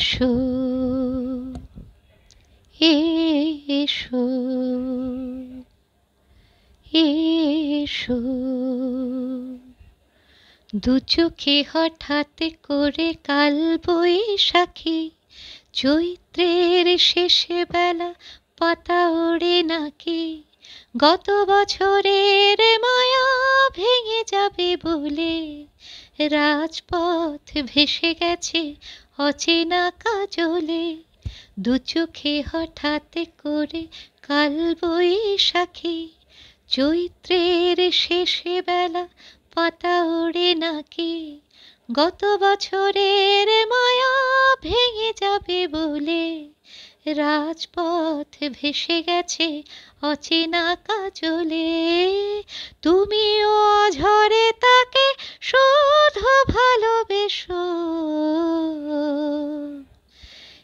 এসো এসো এসো। দু চোখে হঠাৎ করে কাল বৈশাখী, চৈত্রের শেষে বেলা পাতা ওড়ে নাকি, গত বছরের মায়া ভেঙে যাবে বলে রাজপথ ভেসে গেছে অচেনা কাজলে। দু চোখে হঠাৎ করে কাল বৈশাখী, চৈত্রের শেষে বেলা পাতা ওড়ে নাকি, গত বছরের মায়া ভেঙে যাবে বলে রাজপথ ভেসে গেছে অচেনা কাজলে। তুমিও অঝরে তাকে শুধু ভালোবেসো।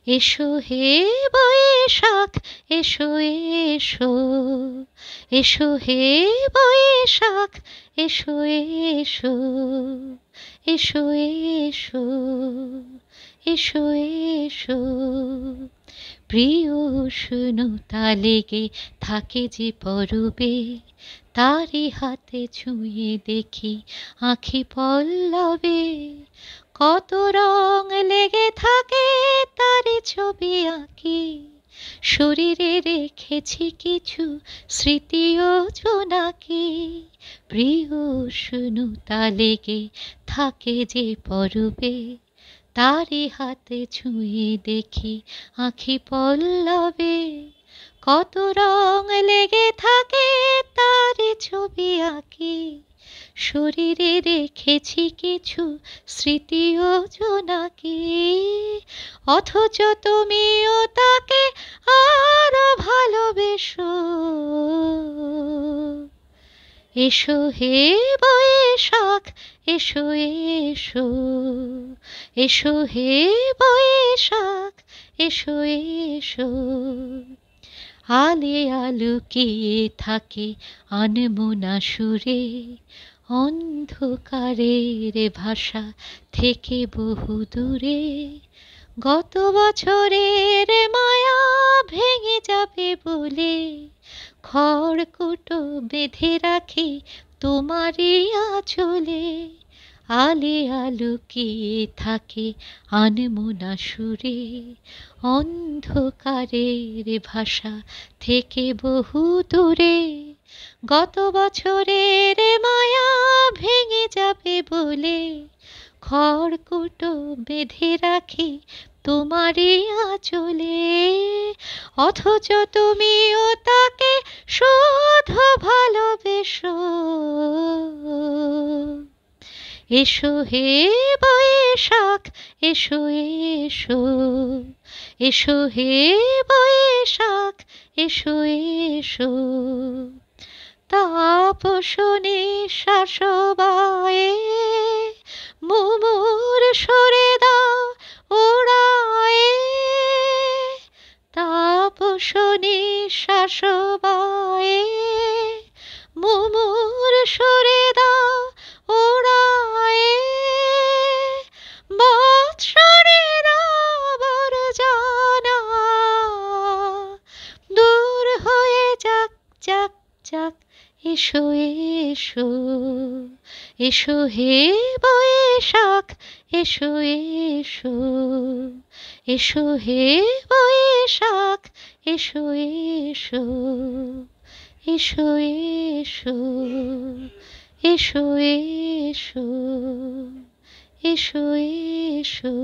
এসো হে বৈশাখ এসো এসো, এসো হে বৈশাখ এসো এসো, এসো এসো, এসো এসো। প্রিয় উষ্ণতা লেগে থাকে যে পরবে, তারি হাতে ছুঁয়ে দেখি আঁখি পল্লবে। কত রং লেগে থাকে তারি ছবি আঁকি, শরীরে রেখেছি কিছু স্মৃতি ও জোনাকি। প্রিয় উষ্ণতা লেগে থাকে যে পরবে, তারি হাতে ছুঁয়ে দেখি আঁখি পল্লবে। কত রং লেগে থাকে তারি ছবি আঁকি, শরীরে রেখেছি কিছু স্মৃতি ও জোনাকি। অথচ তুমিও তাকে আরো ভালোবেসো। এসো হে বৈশাখ এসো এসো, এসো হে বৈশাখ এসো এসো। আলে আলুকিয়ে থাকে আনমনা সুরে, অন্ধকারের ভাষা থেকে বহু দূরে, গত বছরের মায়া ভেঙে যাবে বলে খড়কুটো বেঁধে রাখি তোমারই আঁচলে। আলে আলুকিয়ে থাকে আনমনা সুরে, অন্ধকারের ভাষা থেকে বহু দূরে, গত বছরের মায়া ভেঙে যাবে বলে খড়কুটো বেঁধে রাখি তোমারই আঁচলে। অথচ তুমিও তাকে শুধু ভালোবেসো। এসো হে বৈশাখ এসো এসো, এসো হে বৈশাখ এসো এসো। তাপস নিঃশ্বাস বায়ে মুমুর সরে দাও ওড়ায়ে, তাপস নিঃশ্বাস বায়ে মুমুর সরে দাও ওড়ায়ে। বৎসরের আবর্জনা দূর হয়ে যাক যাক যাক। এসো এসো, এসো হে বৈশাখ এসো এসো, এসো হে বৈশাখ এসো এসো, এসো এসো, এসো এসো, এসো এসো।